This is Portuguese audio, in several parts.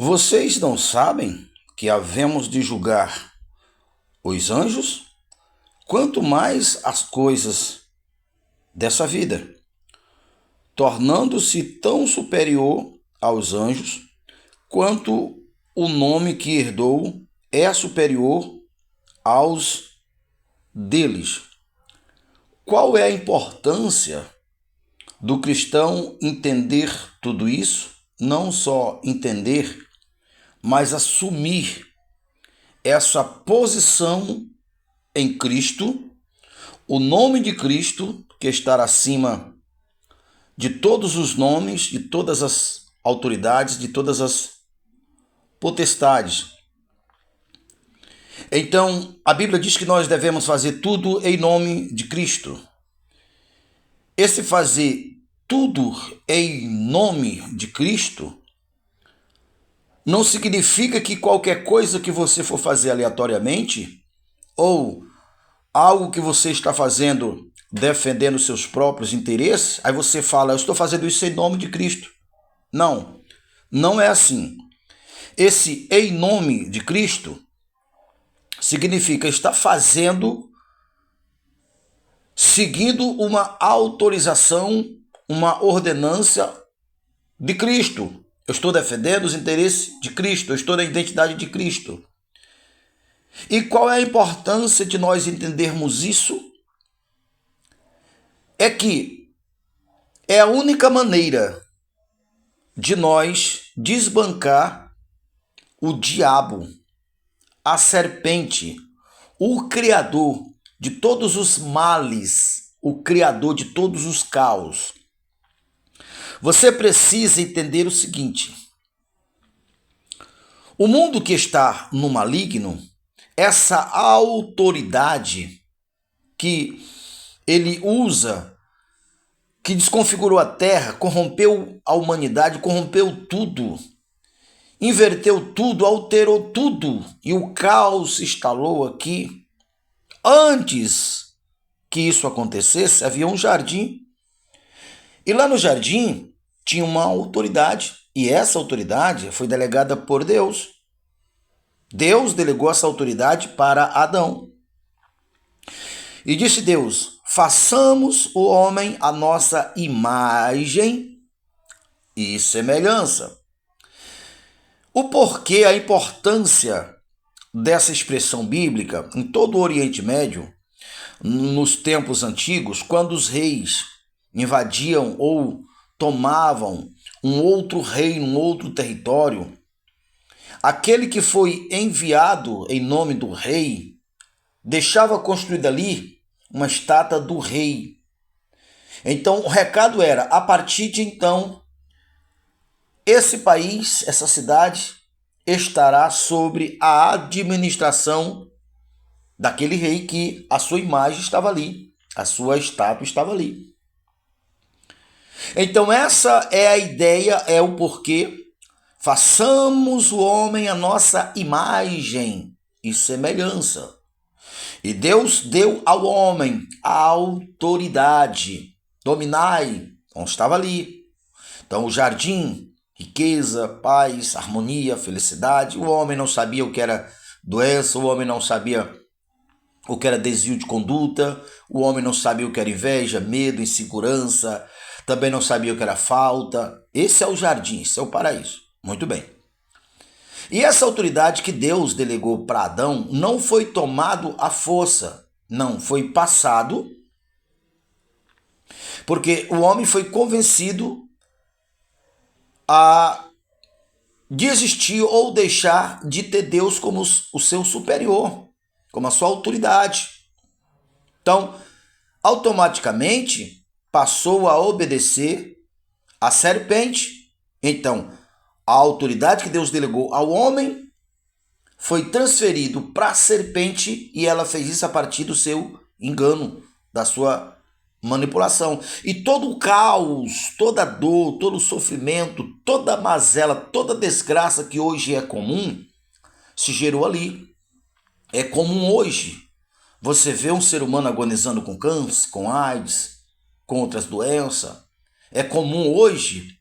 Vocês não sabem que havemos de julgar os anjos? Quanto mais as coisas dessa vida, tornando-se tão superior aos anjos, quanto o nome que herdou é superior aos deles. Qual é a importância do cristão entender tudo isso? Não só entender, mas assumir essa posição em Cristo, o nome de Cristo, que está acima de todos os nomes, de todas as autoridades, de todas as potestades. Então, a Bíblia diz que nós devemos fazer tudo em nome de Cristo. Esse fazer tudo em nome de Cristo não significa que qualquer coisa que você for fazer aleatoriamente ou algo que você está fazendo defendendo seus próprios interesses, aí você fala, eu estou fazendo isso em nome de Cristo. Não, não é assim. Esse em nome de Cristo significa estar fazendo, seguindo uma autorização, uma ordenança de Cristo. Eu estou defendendo os interesses de Cristo, eu estou na identidade de Cristo. E qual é a importância de nós entendermos isso? É que é a única maneira de nós desbancar o diabo, a serpente, o criador de todos os males, o criador de todos os caos. Você precisa entender o seguinte: o mundo que está no maligno, essa autoridade que ele usa, que desconfigurou a terra, corrompeu a humanidade, corrompeu tudo, inverteu tudo, alterou tudo, e o caos se instalou aqui. Antes que isso acontecesse, havia um jardim. E lá no jardim tinha uma autoridade, e essa autoridade foi delegada por Deus. Deus delegou essa autoridade para Adão. E disse Deus: façamos o homem à nossa imagem e semelhança. O porquê, a importância dessa expressão bíblica em todo o Oriente Médio, nos tempos antigos, quando os reis invadiam ou tomavam um outro reino, um outro território, aquele que foi enviado em nome do rei deixava construída ali uma estátua do rei. Então o recado era, a partir de então, esse país, essa cidade, estará sobre a administração daquele rei que a sua imagem estava ali, a sua estátua estava ali. Então essa é a ideia, é o porquê. Façamos o homem a nossa imagem e semelhança. E Deus deu ao homem a autoridade. Dominai. Então estava ali. Então o jardim, riqueza, paz, harmonia, felicidade. O homem não sabia o que era doença, o homem não sabia o que era desvio de conduta, o homem não sabia o que era inveja, medo, insegurança, também não sabia o que era falta. Esse é o jardim, esse é o paraíso. Muito bem. E essa autoridade que Deus delegou para Adão não foi tomado à força, não, foi passado, porque o homem foi convencido a desistir ou deixar de ter Deus como o seu superior, como a sua autoridade. Então, automaticamente passou a obedecer à serpente. Então, a autoridade que Deus delegou ao homem foi transferido para a serpente e ela fez isso a partir do seu engano, da sua manipulação. E todo o caos, toda a dor, todo o sofrimento, toda a mazela, toda a desgraça que hoje é comum, se gerou ali. É comum hoje você vê um ser humano agonizando com câncer, com AIDS, com outras doenças. É comum hoje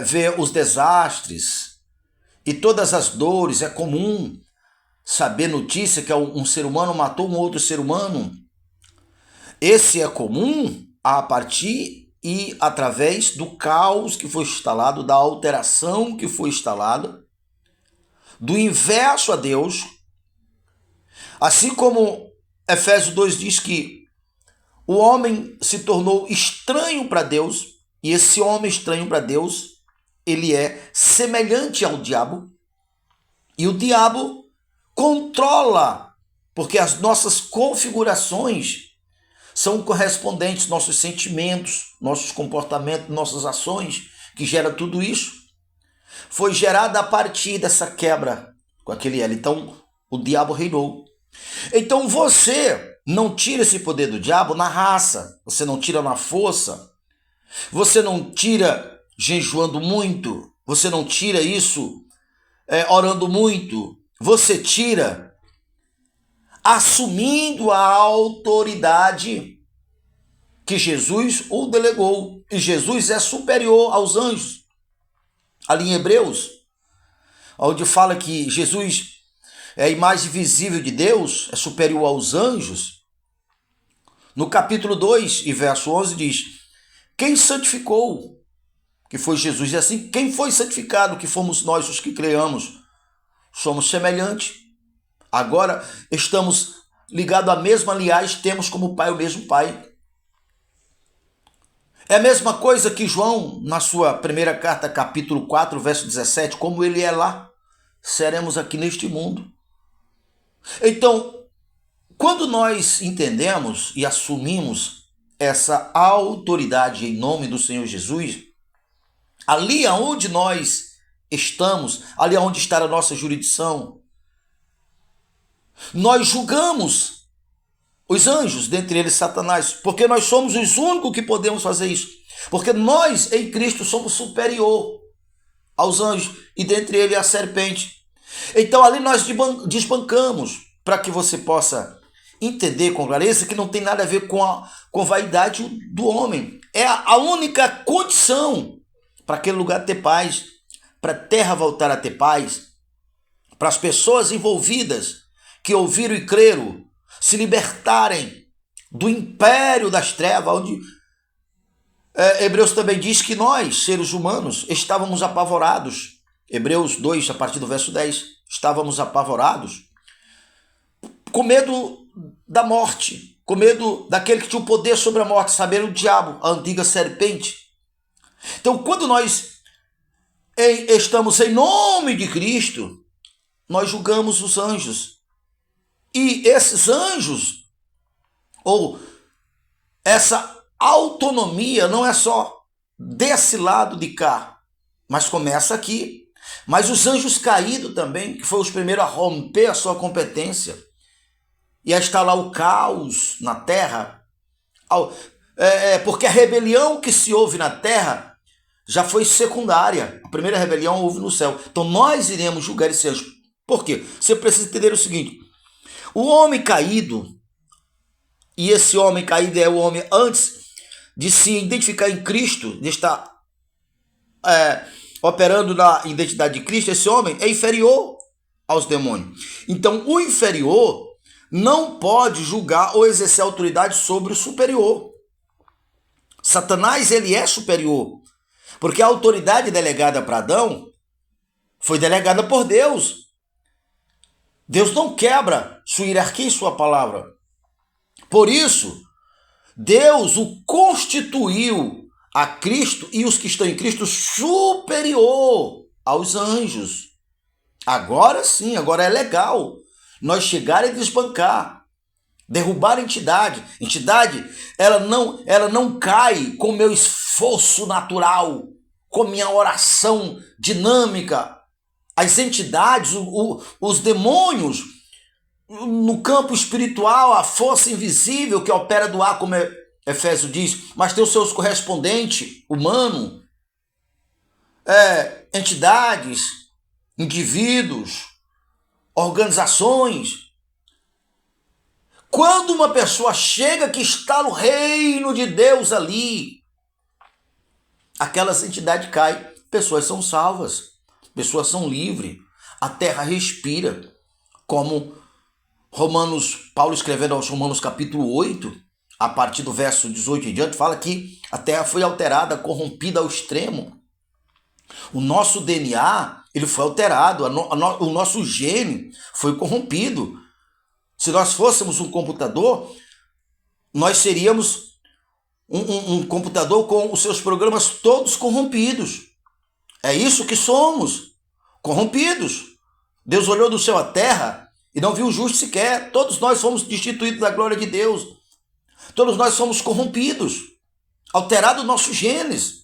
ver os desastres, e todas as dores. É comum saber notícia que um ser humano matou um outro ser humano. Esse é comum a partir e através do caos que foi instalado, da alteração que foi instalada, do inverso a Deus. Assim como Efésios 2 diz que o homem se tornou estranho para Deus, e esse homem estranho para Deus, ele é semelhante ao diabo, e o diabo controla, porque as nossas configurações são correspondentes, nossos sentimentos, nossos comportamentos, nossas ações, que gera tudo isso, foi gerada a partir dessa quebra com aquele elo. Então, o diabo reinou. Então, você não tira esse poder do diabo na raça, você não tira na força, você não tira jejuando muito, você não tira isso orando muito, você tira assumindo a autoridade que Jesus o delegou. E Jesus é superior aos anjos. Ali em Hebreus, onde fala que Jesus é a imagem visível de Deus, é superior aos anjos, no capítulo 2 e verso 11 diz: quem santificou? Que foi Jesus. E assim, quem foi santificado? Que fomos nós os que creamos. Somos semelhantes. Agora estamos ligados à mesma aliás, temos como pai o mesmo pai. É a mesma coisa que João, na sua primeira carta, capítulo 4, verso 17, como ele é lá, seremos aqui neste mundo. Então, quando nós entendemos e assumimos essa autoridade em nome do Senhor Jesus, ali aonde nós estamos, ali aonde está a nossa jurisdição, nós julgamos os anjos, dentre eles Satanás, porque nós somos os únicos que podemos fazer isso. Porque nós, em Cristo, somos superior aos anjos, e dentre eles a serpente. Então ali nós desbancamos, para que você possa entender com clareza que não tem nada a ver com vaidade do homem. É a única condição para aquele lugar ter paz, para a terra voltar a ter paz, para as pessoas envolvidas que ouviram e creram se libertarem do império das trevas, onde Hebreus também diz que nós, seres humanos, estávamos apavorados. Hebreus 2, a partir do verso 10, estávamos apavorados, com medo da morte, com medo daquele que tinha o poder sobre a morte, saber o diabo, a antiga serpente. Então, quando nós estamos em nome de Cristo, nós julgamos os anjos. E esses anjos, ou essa autonomia, não é só desse lado de cá, mas começa aqui. Mas os anjos caídos também, que foram os primeiros a romper a sua competência e a instalar o caos na terra, porque a rebelião que se houve na terra já foi secundária. A primeira rebelião houve no céu. Então nós iremos julgar esse anjo. Por quê? Você precisa entender o seguinte: o homem caído, e esse homem caído é o homem antes de se identificar em Cristo, de estar operando na identidade de Cristo, esse homem é inferior aos demônios. Então o inferior não pode julgar ou exercer autoridade sobre o superior. Satanás, ele é superior, porque a autoridade delegada para Adão foi delegada por Deus. Deus não quebra sua hierarquia e sua palavra. Por isso, Deus o constituiu a Cristo e os que estão em Cristo superior aos anjos. Agora sim, agora é legal nós chegar e desbancar, derrubar a entidade. Entidade, ela não cai com meu esforço natural, com minha oração dinâmica. As entidades, os demônios, no campo espiritual, a força invisível que opera do ar, como Efésios diz, mas tem os seus correspondentes humanos, entidades, indivíduos, organizações. Quando uma pessoa chega que está no reino de Deus ali, aquelas entidades caem, pessoas são salvas. pessoas são livres, a terra respira, como Paulo escrevendo aos Romanos capítulo 8, a partir do verso 18 em diante, fala que a terra foi alterada, corrompida ao extremo. O nosso DNA, ele foi alterado, o nosso gene foi corrompido. Se nós fôssemos um computador, nós seríamos um computador com os seus programas todos corrompidos. É isso que somos, corrompidos. Deus olhou do céu à terra e não viu justo sequer. Todos nós fomos destituídos da glória de Deus. Todos nós somos corrompidos, alterados nossos genes.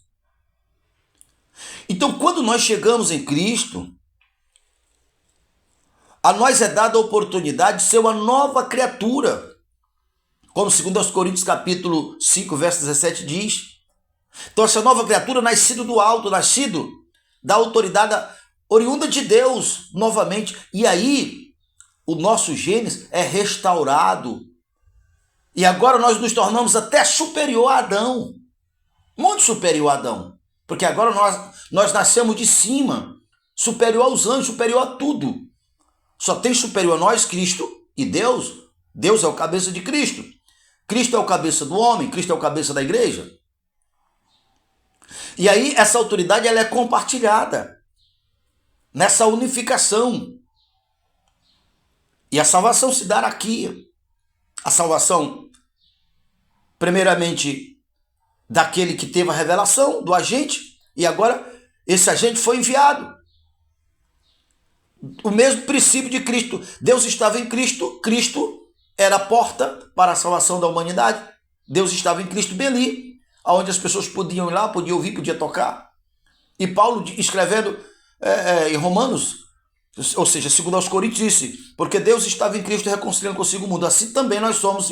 Então, quando nós chegamos em Cristo, a nós é dada a oportunidade de ser uma nova criatura. Como 2 Coríntios capítulo 5, verso 17 diz. Então, essa nova criatura, nascido do alto, nascido da autoridade oriunda de Deus, novamente. E aí, o nosso genes é restaurado. E agora nós nos tornamos até superior a Adão. Muito superior a Adão. Porque agora nós nascemos de cima. Superior aos anjos, superior a tudo. Só tem superior a nós Cristo e Deus. Deus é o cabeça de Cristo. Cristo é o cabeça do homem. Cristo é o cabeça da igreja. E aí essa autoridade ela é compartilhada. Nessa unificação. E a salvação se dá aqui. A salvação, primeiramente, daquele que teve a revelação, do agente, e agora esse agente foi enviado. O mesmo princípio de Cristo. Deus estava em Cristo, Cristo era a porta para a salvação da humanidade. Deus estava em Cristo bem ali, onde as pessoas podiam ir lá, podiam ouvir, podiam tocar. E Paulo, escrevendo em Romanos, ou seja, segundo aos Coríntios, disse, porque Deus estava em Cristo reconciliando consigo o mundo. Assim também nós somos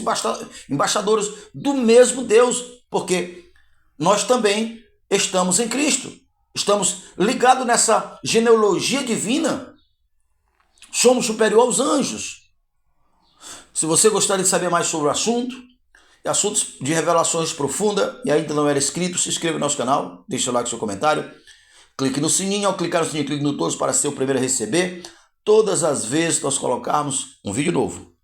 embaixadores do mesmo Deus, porque nós também estamos em Cristo. Estamos ligados nessa genealogia divina. Somos superior aos anjos. Se você gostaria de saber mais sobre o assunto, assuntos de revelações profundas, e ainda não era inscrito, se inscreva no nosso canal, deixe o like, seu comentário. Clique no sininho, ao clicar no sininho, clique no todos para ser o primeiro a receber todas as vezes que nós colocarmos um vídeo novo.